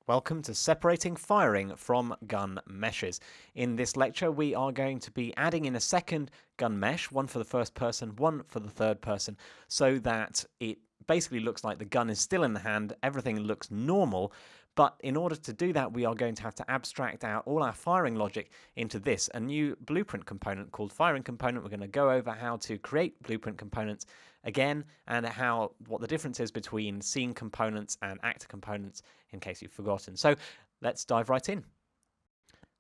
Welcome to Separating Firing from Gun Meshes. In this lecture, we are going to be adding in a second gun mesh, one for the first person, one for the third person, so that it basically looks like the gun is still in the hand, everything looks normal. But in order to do that, we are going to have to abstract out all our firing logic into this, a new blueprint component called firing component. We're going to go over how to create blueprint components again and what the difference is between scene components and actor components in case you've forgotten. So let's dive right in.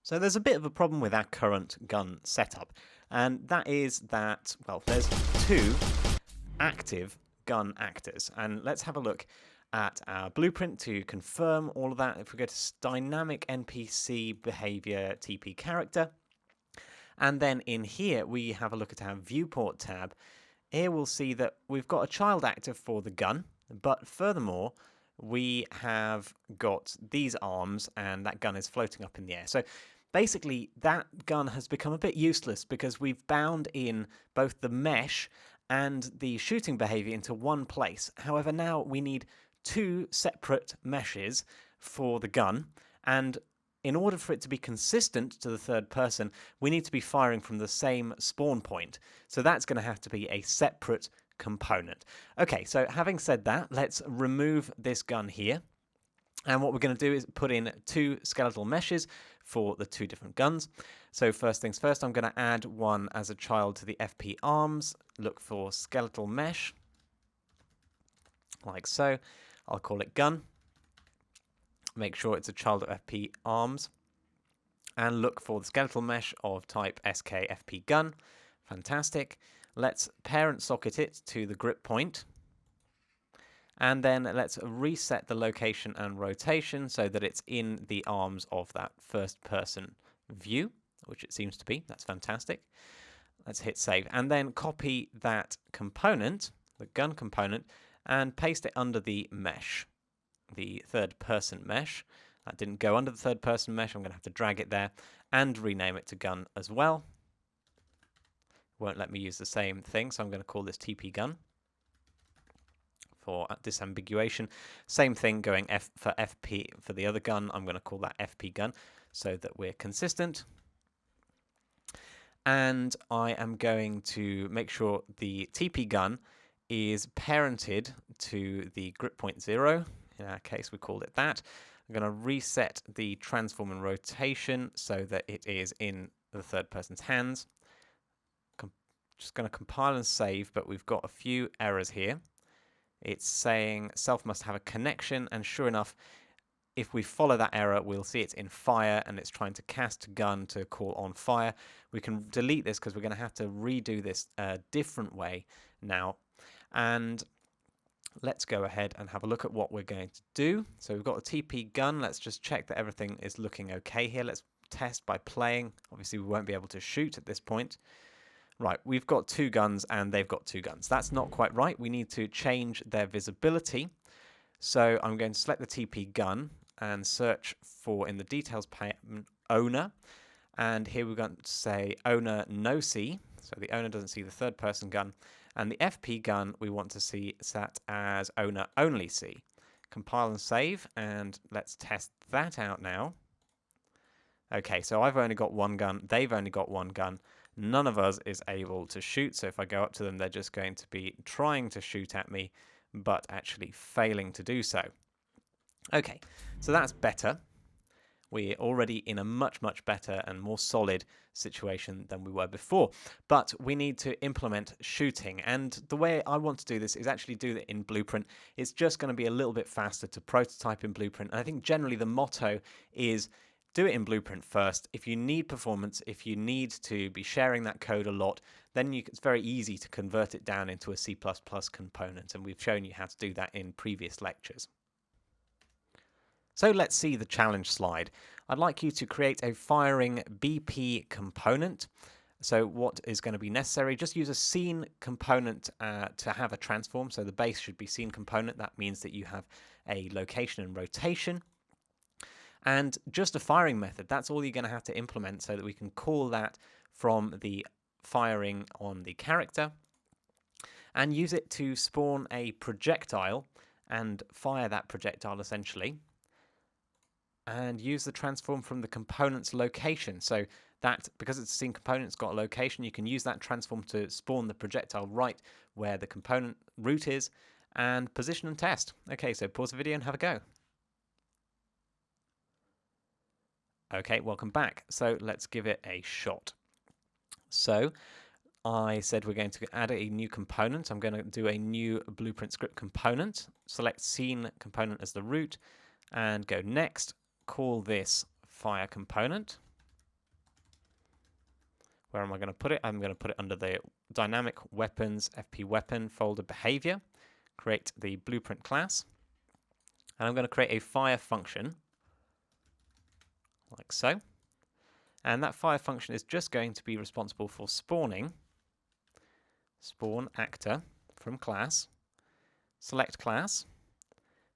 So there's a bit of a problem with our current gun setup, and that is that, well, there's two active gun actors. And let's have a look at our blueprint to confirm all of that. If we go to dynamic NPC behavior TP character, and then in here we have a look at our viewport tab. Here we'll see that we've got a child actor for the gun, but furthermore we have got these arms and that gun is floating up in the air. So basically that gun has become a bit useless because we've bound in both the mesh and the shooting behavior into one place. However, now we need two separate meshes for the gun, and in order for it to be consistent to the third person, we need to be firing from the same spawn point. So that's going to have to be a separate component. Okay, so having said that, let's remove this gun here. And what we're going to do is put in two skeletal meshes for the two different guns. So first things first, I'm going to add one as a child to the FP arms. Look for skeletal mesh, like so. I'll call it gun. Make sure it's a child of FP arms. And look for the skeletal mesh of type SKFP gun. Fantastic. Let's parent socket it to the grip point. And then let's reset the location and rotation so that it's in the arms of that first person view, which it seems to be. That's fantastic. Let's hit save and then copy that component, the gun component, and paste it under the mesh, the third person mesh. That didn't go under the third person mesh. I'm going to have to drag it there and rename it to gun as well. Won't let me use the same thing, so I'm going to call this TP gun for disambiguation. Same thing going for FP for the other gun. I'm going to call that FP gun so that we're consistent. And I am going to make sure the TP gun is parented to the grip point 0. In our case, we called it that. I'm going to reset the transform and rotation so that it is in the third person's hands. Just going to compile and save, but we've got a few errors here. It's saying self must have a connection, and sure enough, if we follow that error, we'll see it's in fire, and it's trying to cast gun to call on fire. We can delete this because we're going to have to redo this a different way now. And let's go ahead and have a look at what we're going to do. So we've got a TP gun. Let's just check that everything is looking okay here. Let's test by playing. Obviously, we won't be able to shoot at this point. Right, we've got two guns and they've got two guns. That's not quite right. We need to change their visibility. So I'm going to select the TP gun and search for in the details pane owner. And here we're going to say owner no see. So the owner doesn't see the third person gun. And the FP gun we want to see set as owner only see. Compile and save, and let's test that out now. Okay, so I've only got one gun. They've only got one gun. None of us is able to shoot, so if I go up to them, they're just going to be trying to shoot at me, but actually failing to do so. Okay, so that's better. We're already in a much, much better and more solid situation than we were before. But we need to implement shooting. And the way I want to do this is actually do it in Blueprint. It's just going to be a little bit faster to prototype in Blueprint. And I think generally the motto is do it in Blueprint first. If you need performance, if you need to be sharing that code a lot, then it's very easy to convert it down into a C++ component. And we've shown you how to do that in previous lectures. So let's see the challenge slide. I'd like you to create a firing BP component. So what is going to be necessary? Just use a scene component to have a transform. So the base should be scene component. That means that you have a location and rotation. And just a firing method. That's all you're going to have to implement so that we can call that from the firing on the character and use it to spawn a projectile and fire that projectile essentially. and use the transform from the component's location. So that, because it's a scene component, it's got a location, you can use that transform to spawn the projectile right where the component root is, and position and test. Okay, so pause the video and have a go. Okay, welcome back. So let's give it a shot. So I said we're going to add a new component. I'm going to do a new blueprint script component, select scene component as the root, and go next. Call this fire component. Where am I going to put it? I'm going to put it under the dynamic weapons FP weapon folder behavior. Create the blueprint class. And I'm going to create a fire function, like so. And that fire function is just going to be responsible for spawning spawn actor from class, select class.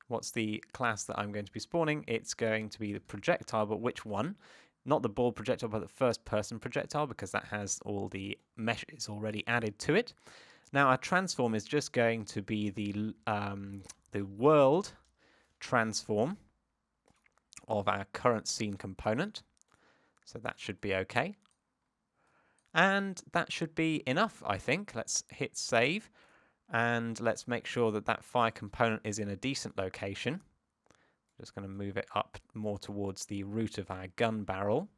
What's the class that I'm going to be spawning? It's going to be the projectile, but which one? Not the ball projectile, but the first person projectile, because that has all the meshes already added to it. Now our transform is just going to be the world transform of our current scene component. So that should be okay. And that should be enough, I think. Let's hit save. And let's make sure that that fire component is in a decent location. Just going to move it up more towards the root of our gun barrel.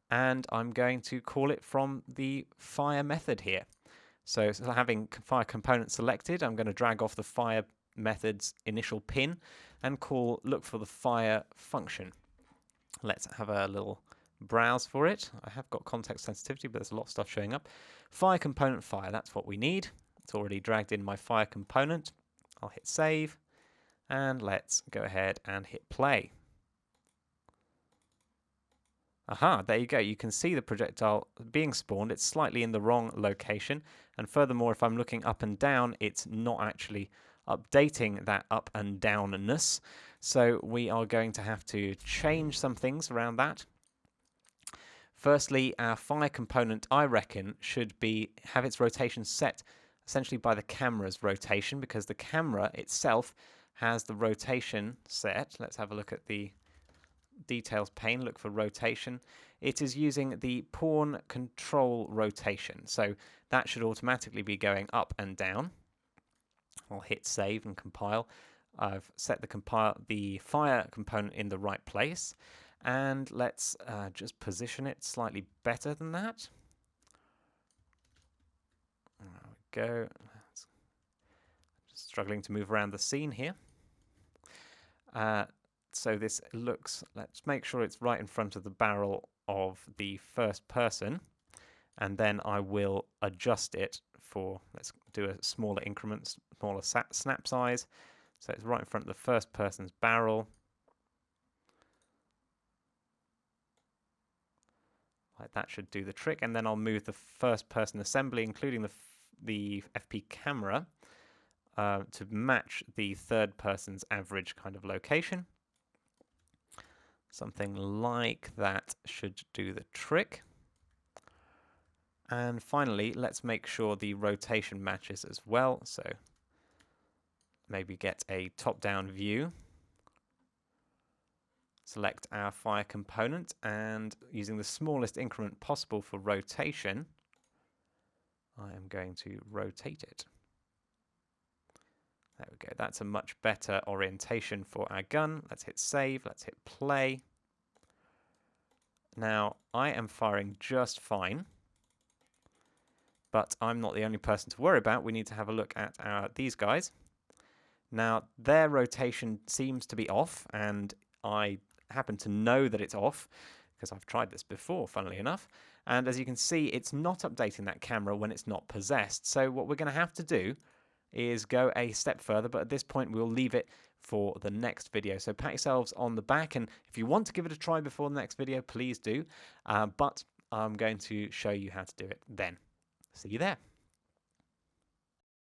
And I'm going to call it from the fire method here. So having fire component selected, I'm going to drag off the fire method's initial pin and look for the fire function. Let's have a little browse for it. I have got context sensitivity, but there's a lot of stuff showing up. Fire component fire, that's what we need. It's already dragged in my fire component. I'll hit save, and let's go ahead and hit play. Aha, there you go. You can see the projectile being spawned. It's slightly in the wrong location. And furthermore, if I'm looking up and down, it's not actually updating that up and downness. So we are going to have to change some things around that. Firstly, our fire component, I reckon, should have its rotation set essentially by the camera's rotation, because the camera itself has the rotation set. Let's have a look at the details pane, look for rotation. It is using the pawn control rotation, so that should automatically be going up and down. I'll hit save and compile. I've set the fire component in the right place, and let's just position it slightly better than that. There we go. Just struggling to move around the scene here. So this looks, let's make sure it's right in front of the barrel of the first person, and then I will adjust it for, let's do a smaller increment, smaller snap size. So it's right in front of the first person's barrel. Like that should do the trick, and then I'll move the first person assembly, including the FP camera, to match the third person's average kind of location. Something like that should do the trick. And finally, let's make sure the rotation matches as well. So maybe get a top-down view. Select our fire component, and using the smallest increment possible for rotation, I am going to rotate it. There we go. That's a much better orientation for our gun. Let's hit save. Let's hit play. Now, I am firing just fine, but I'm not the only person to worry about. We need to have a look at these guys. Now, their rotation seems to be off, and I happen to know that it's off because I've tried this before, funnily enough. And as you can see, it's not updating that camera when it's not possessed. So what we're going to have to do is go a step further, but at this point we'll leave it for the next video. So pat yourselves on the back, and if you want to give it a try before the next video, please do. But I'm going to show you how to do it then. See you there.